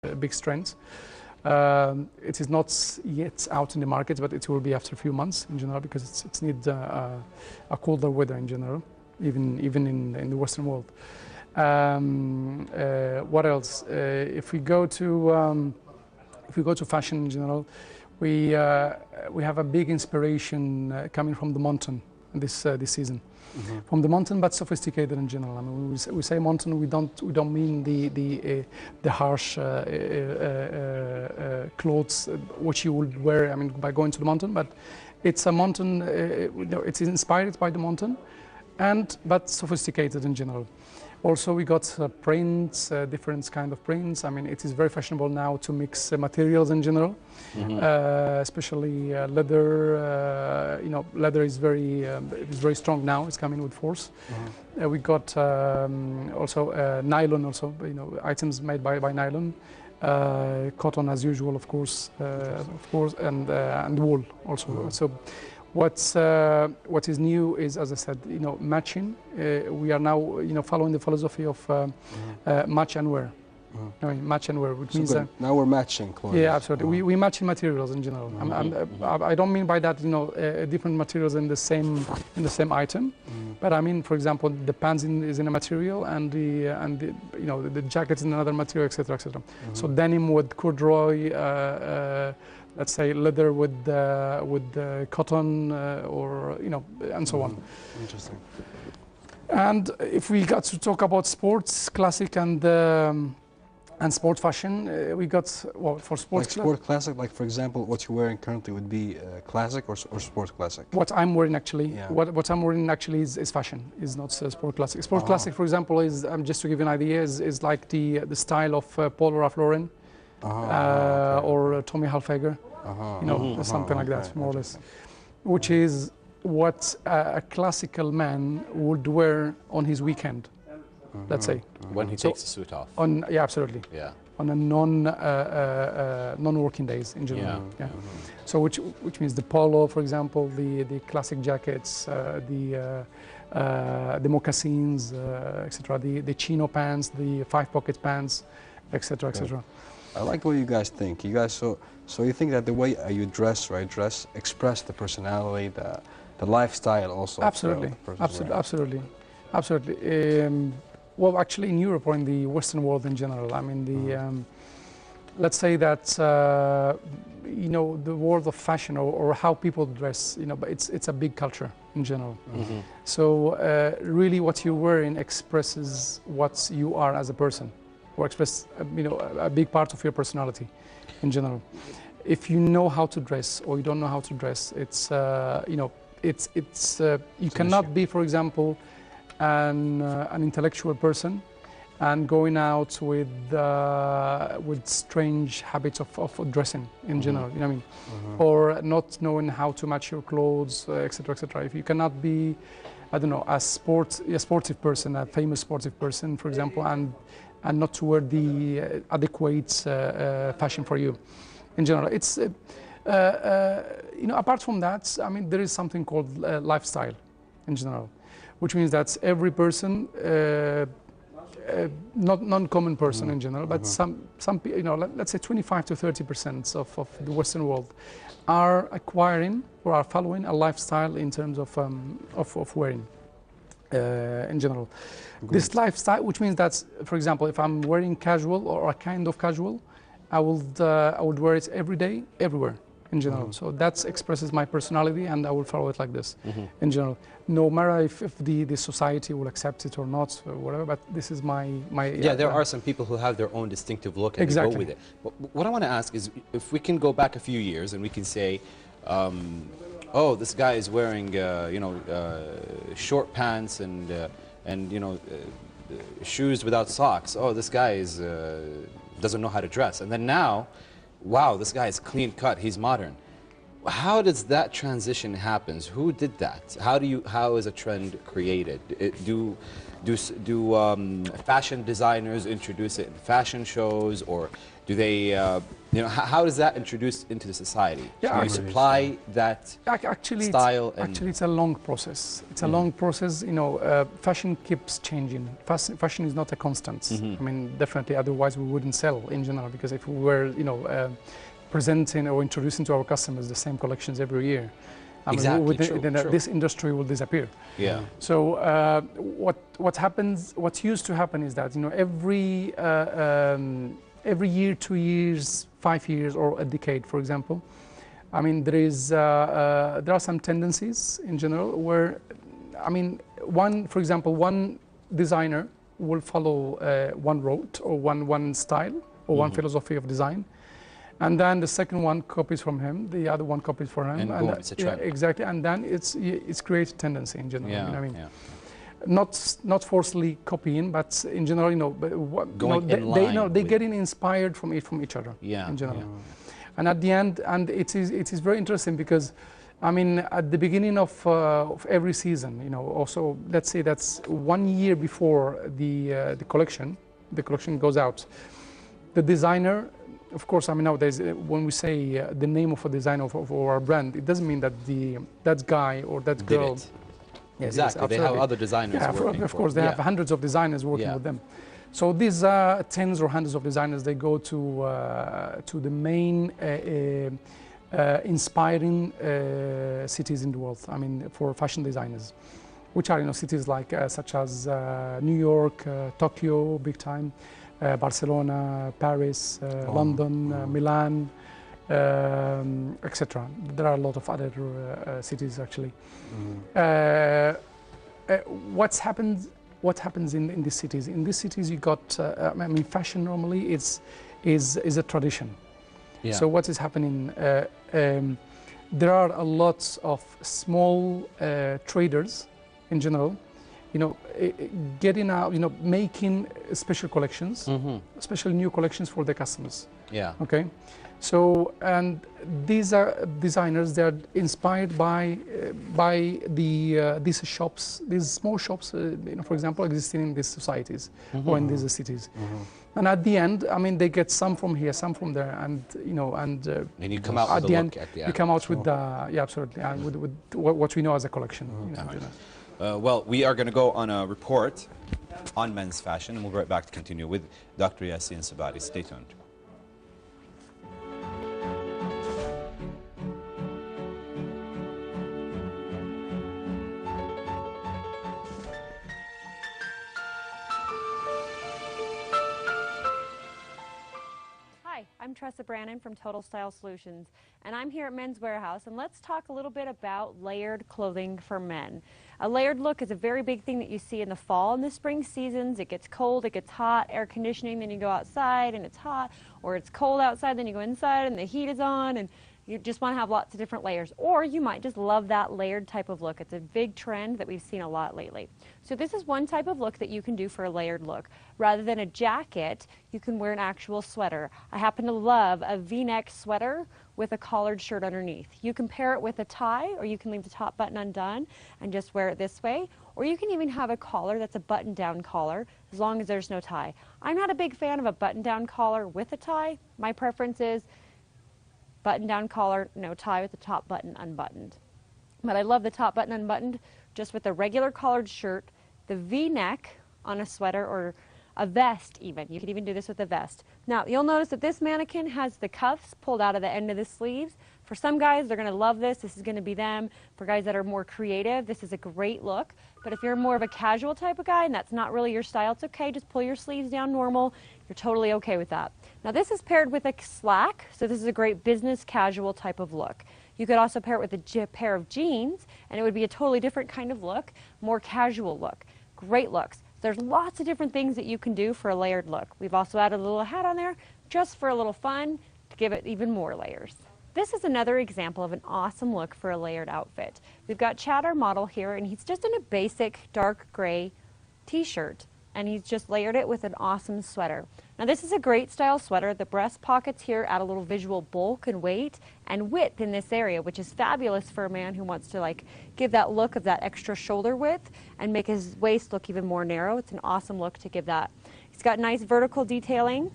big strength. It is not yet out in the market, but it will be after a few months in general, because it needs a colder weather in general, even in the Western world. What else? If we go to fashion in general, we have a big inspiration coming from the mountain this season. Mm-hmm. From the mountain, but sophisticated in general. I mean, we say mountain, we don't mean the harsh clothes which you would wear, I mean, by going to the mountain, but it's a mountain. It's inspired by the mountain, but sophisticated in general. Also, we got prints, different kind of prints. I mean, it is very fashionable now to mix materials in general, mm-hmm. Especially leather. Leather is very strong now. It's coming with force. Mm-hmm. We got also nylon, also items made by nylon, cotton as usual, of course, and wool also. Mm-hmm. So. What is new is, as I said, matching. We are now, following the philosophy of match and wear. Mm-hmm. I mean, match and wear, which means now we're matching clothes. Yeah, absolutely. We match materials in general. Mm-hmm. I don't mean by that, different materials in the same item, mm-hmm. but I mean, for example, the pants is in a material, and the jacket is in another material, etc., etc. Mm-hmm. So denim with corduroy. Let's say leather with cotton, or and so on. Interesting. And if we got to talk about sports, classic and sport fashion, we got for sports. Like sport classic, like for example, what you're wearing currently would be classic or sport classic. What I'm wearing actually, yeah. what I'm wearing actually is fashion, is not sport classic. Sport classic, for example, is just to give you an idea, is like the style of Paul Ralph Lauren, okay. Or Tommy Hilfiger. Something like that, more or less, which is what a classical man would wear on his weekend, let's say. When he takes the suit off. Yeah, absolutely. Yeah. On a non-working days in general. Yeah. Yeah. So which means the polo, for example, the classic jackets, the moccasins, etc. The chino pants, the 5-pocket pants, etc., etc. I like the way you guys think. You guys so you think that the way you dress, express the personality, the lifestyle also. Absolutely, absolutely. Well, actually, in Europe or in the Western world in general, I mean, let's say that the world of fashion or how people dress, but it's a big culture in general. Mm-hmm. So really, what you're wearing expresses what you are as a person, or express a big part of your personality in general. If you know how to dress or you don't know how to dress, it's you cannot be, for example, an intellectual person and going out with strange habits of dressing in general, you know what I mean? Mm-hmm. Or not knowing how to match your clothes, etc., etc. If you cannot be, I don't know, a sportive person, a famous sportive person, for example, and not to wear the adequate fashion for you. In general, it's apart from that, I mean, there is something called lifestyle, in general, which means that every person, not non-common person in general, but some let's say 25 to 30% of the Western world are acquiring or are following a lifestyle in terms of wearing. In general, this lifestyle, which means that, for example, if I'm wearing casual or a kind of casual, I would wear it every day, everywhere, in general. So that expresses my personality, and I will follow it like this, in general. No matter if the society will accept it or not, or whatever. But this is my. Yeah, there are some people who have their own distinctive look and exactly. they go with it. But what I want to ask is, if we can go back a few years and we can say, oh, this guy is wearing, short pants and shoes without socks. Oh, this guy is doesn't know how to dress. And then now, wow, this guy is clean cut. He's modern. How does that transition happen? Who did that? How is a trend created? Do fashion designers introduce it in fashion shows, or do they, you know, how does that introduce into the society? Yeah, do you supply that style? Actually, it's a long process. It's a long process. You know, fashion keeps changing. Fashion is not a constant. I mean, definitely, otherwise we wouldn't sell in general. Because if we were, you know, presenting or introducing to our customers the same collections every year, I mean, this industry will disappear. Yeah. So what happens? What used to happen is that, you know, every year, 2 years, 5 years, or a decade, for example, I mean, there are some tendencies in general where, I mean, for example, one designer will follow one route or one style or one philosophy of design, and then the second one copies from him, the other one copies from him, and boom, it's a trend. Yeah, exactly, and then it's created tendency in general. Yeah, you know what I mean? Yeah. Not forcefully copying, but in general, you know, they getting inspired from each other. Yeah, in general. yeah. And at the end, and it is very interesting because, I mean, at the beginning of every season, you know, also let's say that's 1 year before the collection goes out, the designer. Of course, I mean, nowadays, when we say the name of a designer of our brand, it doesn't mean that that guy or that girl. Did it. Yes, exactly. They have other designers working. Of course, they have hundreds of designers working with them. So these tens or hundreds of designers, they go to the main inspiring cities in the world. I mean, for fashion designers, which are, you know, cities like such as New York, Tokyo, big time. Barcelona, Paris, London, Milan, etc. There are a lot of other cities actually. What happens in these cities? In these cities, you got. I mean, fashion normally is a tradition. Yeah. So what is happening? There are a lot of small traders in general. You know, getting out, you know, making special collections, especially new collections for the customers. Yeah. Okay. So, and these are designers. They are inspired by these shops, these small shops. You know, for example, existing in these societies or in these cities. And at the end, I mean, they get some from here, some from there, and you know, and you come out at with the a end, look at the end. you come out with the absolutely, and with what we know as a collection. You know, well, we are going to go on a report on men's fashion, and we'll be right back to continue with Dr. Yassine Sibari. Stay tuned. I'm Tressa Brannon from Total Style Solutions, and I'm here at Men's Warehouse, and let's talk a little bit about layered clothing for men. A layered look is a very big thing that you see in the fall and the spring seasons. It gets cold, it gets hot, air conditioning, then you go outside and it's hot, or it's cold outside, then you go inside and the heat is on, and you just want to have lots of different layers. Or you might just love that layered type of look. It's a big trend that we've seen a lot lately. So this is one type of look that you can do for a layered look. Rather than a jacket, you can wear an actual sweater. I happen to love a V-neck sweater with a collared shirt underneath. You can pair it with a tie, or you can leave the top button undone and just wear it this way. Or you can even have a collar that's a button-down collar, as long as there's no tie. I'm not a big fan of a button-down collar with a tie. My preference is button-down collar, no tie, with the top button unbuttoned. But I love the top button unbuttoned just with a regular collared shirt, the V-neck on a sweater, or a vest even. You could even do this with a vest. Now, you'll notice that this mannequin has the cuffs pulled out of the end of the sleeves. For some guys, they're going to love this. This is going to be them. For guys that are more creative, this is a great look. But if you're more of a casual type of guy and that's not really your style, it's okay. Just pull your sleeves down normal. You're totally okay with that. Now, this is paired with a slack, so this is a great business casual type of look. You could also pair it with a pair of jeans, and it would be a totally different kind of look, more casual look. Great looks. There's lots of different things that you can do for a layered look. We've also added a little hat on there just for a little fun to give it even more layers. This is another example of an awesome look for a layered outfit. We've got Chad, our model here, and he's just in a basic dark gray t-shirt and he's just layered it with an awesome sweater. Now this is a great style sweater. The breast pockets here add a little visual bulk and weight and width in this area, which is fabulous for a man who wants to like give that look of that extra shoulder width and make his waist look even more narrow. It's an awesome look to give that. He's got nice vertical detailing,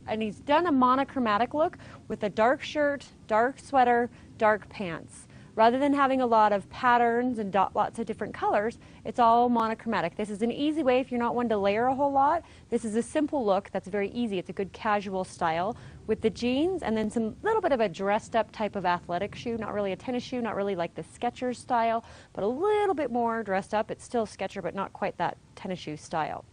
and he's done a monochromatic look with a dark shirt, dark sweater, dark pants. Rather than having a lot of patterns and lots of different colors, it's all monochromatic. This is an easy way if you're not one to layer a whole lot. This is a simple look that's very easy. It's a good casual style with the jeans and then some little bit of a dressed up type of athletic shoe, not really a tennis shoe, not really like the Skechers style, but a little bit more dressed up. It's still Skechers, but not quite that tennis shoe style.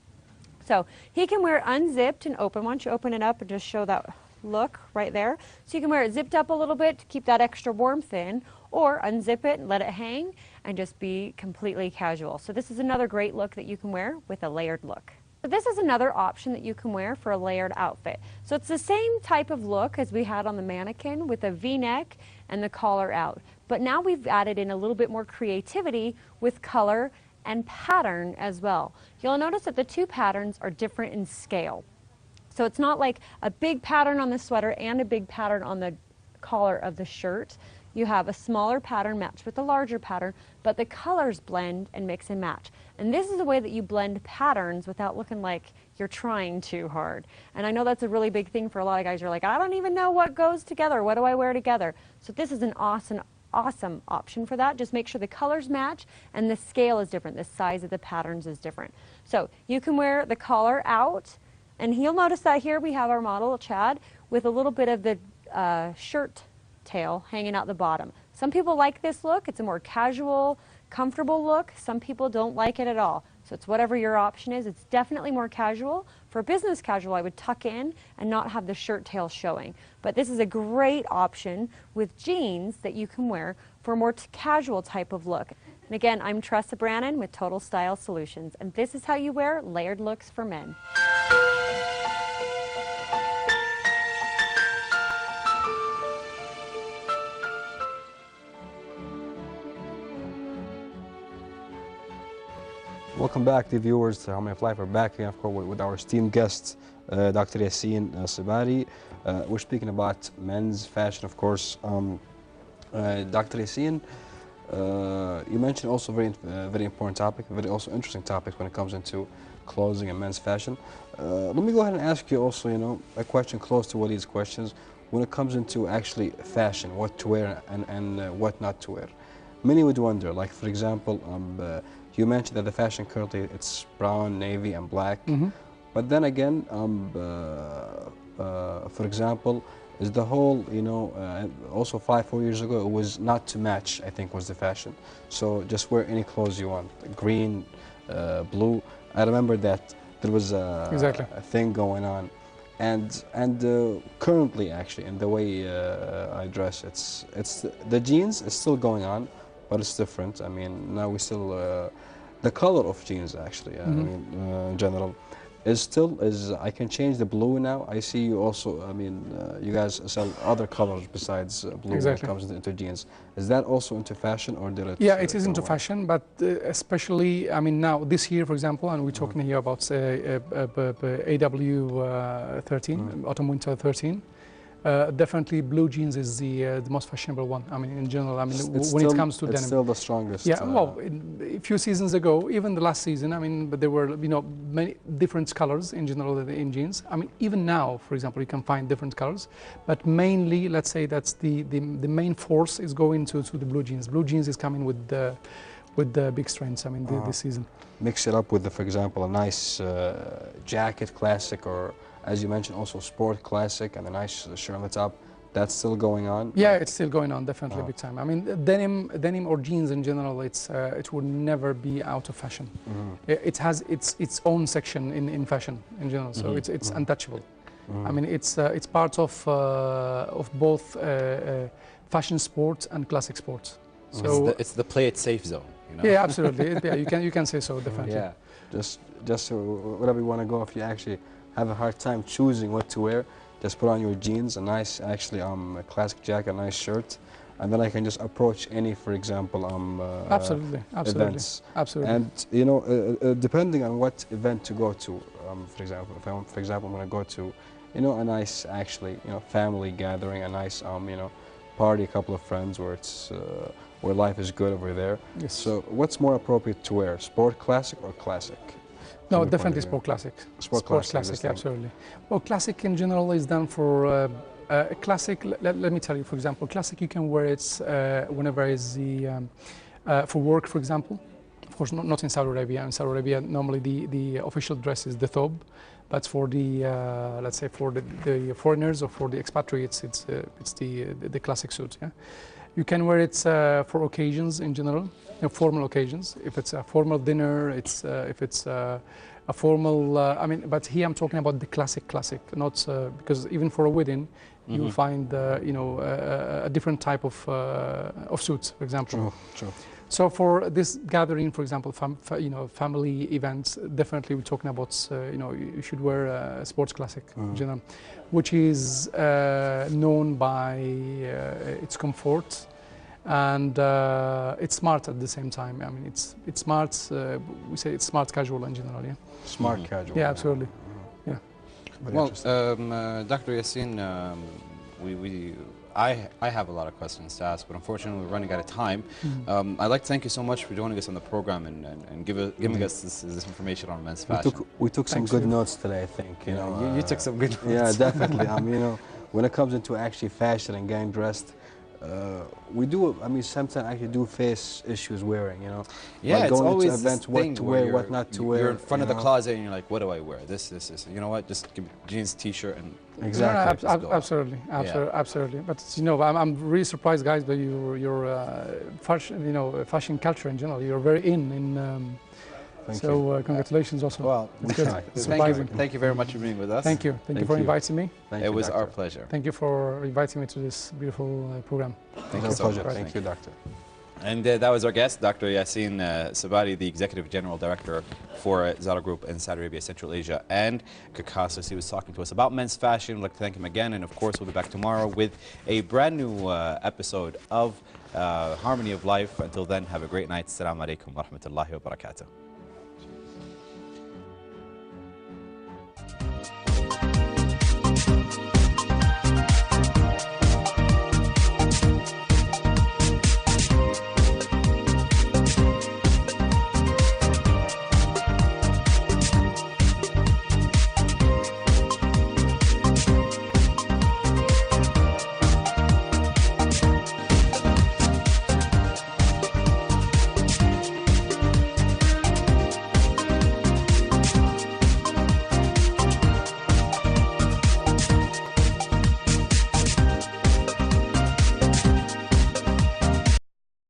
So he can wear unzipped and open. Why don't you open it up and just show that look right there. So you can wear it zipped up a little bit to keep that extra warmth in, or unzip it and let it hang and just be completely casual. So this is another great look that you can wear with a layered look. So this is another option that you can wear for a layered outfit. So it's the same type of look as we had on the mannequin with a V-neck and the collar out. But now we've added in a little bit more creativity with color and pattern as well. You'll notice that the two patterns are different in scale. So it's not like a big pattern on the sweater and a big pattern on the collar of the shirt. You have a smaller pattern matched with a larger pattern, but the colors blend and mix and match. And this is the way that you blend patterns without looking like you're trying too hard. And I know that's a really big thing for a lot of guys who are like, I don't even know what goes together. What do I wear together? So this is an awesome option for that. Just make sure the colors match and the scale is different. The size of the patterns is different. So you can wear the collar out, and you'll notice that here we have our model, Chad, with a little bit of the shirt tail hanging out the bottom. Some people like this look. It's a more casual, comfortable look. Some people don't like it at all. So it's whatever your option is. It's definitely more casual. For business casual, I would tuck in and not have the shirt tail showing. But this is a great option with jeans that you can wear for a more casual type of look. And again, I'm Tressa Brannon with Total Style Solutions, and this is how you wear layered looks for men. Welcome back, the viewers to How Many of Life. We're back here, of course, with our esteemed guest, Dr. Yassine Sibari. We're speaking about men's fashion, of course. Dr. Yassine, you mentioned also very important topic, very also interesting topic when it comes into clothing and men's fashion. Let me go ahead and ask you also, a question close to Waleed's questions. When it comes into actually fashion, what to wear and what not to wear. Many would wonder, like for example, you mentioned that the fashion currently it's brown, navy, and black. Mm-hmm. But then again, for example, is the whole, also 5-4 years ago, it was not to match, I think was the fashion. So just wear any clothes you want, green, blue. I remember that there was a thing going on. And currently, actually, in the way I dress, it's the jeans is still going on, but it's different. I mean, now we still the color of jeans actually. I mean, in general, is I can change the blue now. I see you also. I mean, you guys sell other colors besides blue when it comes into jeans. Is that also into fashion, or did it? Yeah, it is into fashion, but especially, I mean, now this year, for example, and we're talking here about AW 13, autumn winter 13. Definitely blue jeans is the most fashionable one. I mean, in general, I mean, when it comes to denim. It's still the strongest. Yeah, well, a few seasons ago, even the last season, I mean, but there were, many different colors in general in jeans. I mean, even now, for example, you can find different colors, but mainly, let's say that's the main force is going to the blue jeans. Blue jeans is coming with the big strengths, I mean, this season. Mix it up with, for example, a nice jacket classic, or as you mentioned, also sport classic and a nice shirt on the top. That's still going on? Yeah, it's still going on, definitely big time. I mean, denim or jeans in general, it will never be out of fashion. It has its own section in fashion in general, so it's untouchable. I mean, it's part of both fashion sports and classic sports. So it's the play it safe zone. Yeah, absolutely. Yeah, you can say so, definitely. Yeah, just so wherever you want to go, if you actually have a hard time choosing what to wear, just put on your jeans, a nice, actually, classic jacket, a nice shirt, and then I can just approach any, for example, Absolutely. events. Absolutely. And you know, depending on what event to go to, for example, if I'm, for example, I'm going to go to, you know, a nice, actually, you know, family gathering, a nice, you know, party, a couple of friends where it's where life is good over there. Yes. So what's more appropriate to wear, sport classic or classic? No, definitely sport classic. Sport classic, absolutely. Well, classic in general is done for classic. Let me tell you, for example, classic you can wear it whenever is the for work, for example. Of course, not in Saudi Arabia. In Saudi Arabia, normally the official dress is the thobe, but for the let's say for the foreigners or for the expatriates, it's the classic suit. Yeah, you can wear it for occasions in general. You know, formal occasions. If it's a formal dinner, it's if it's a formal. I mean, but here I'm talking about the classic, not because even for a wedding, you will find you know a different type of suits, for example. True. So for this gathering, for example, you know, family events, definitely we're talking about you know, you should wear a sports classic in general, which is known by its comfort. And it's smart at the same time. I mean, it's smart. We say it's smart casual in general. Yeah. Smart casual. Yeah, absolutely. Yeah. Very Well, interesting. Dr. Yassine, I have a lot of questions to ask, but unfortunately we're running out of time. I'd like to thank you so much for joining us on the program and giving us this information on men's fashion. We took some Thanks good you. notes today, I think. You know, you took some good notes. Yeah, definitely. You know, when it comes into actually fashion and getting dressed, we do. I mean, sometimes actually do face issues wearing. You know, Yeah, like it's going always to events, this what thing to where wear, what not to wear. You're in front of the know. closet and you're like, what do I wear? This. You know what? Just give me jeans, t-shirt, and Exactly. No, absolutely. But you know, I'm really surprised, guys, by your fashion, you know, fashion culture in general. You're very in. Thank so you. congratulations also. Well, It's good. try. It's surprising. Thank you very much for being with us. Thank you. Thank you for inviting me. Thank It you, was doctor. our pleasure. Thank you for inviting me to this beautiful program. Thank you Our so pleasure. much. Thank you, doctor. And that was our guest, Dr. Yassine Sibari, the Executive General Director for Zara Group in Saudi Arabia, Central Asia, and Caucasus. He was talking to us about men's fashion. I'd like to thank him again. And of course, we'll be back tomorrow with a brand new episode of Harmony of Life. Until then, have a great night. Assalamu alaikum wa rahmatullahi wa barakatuh.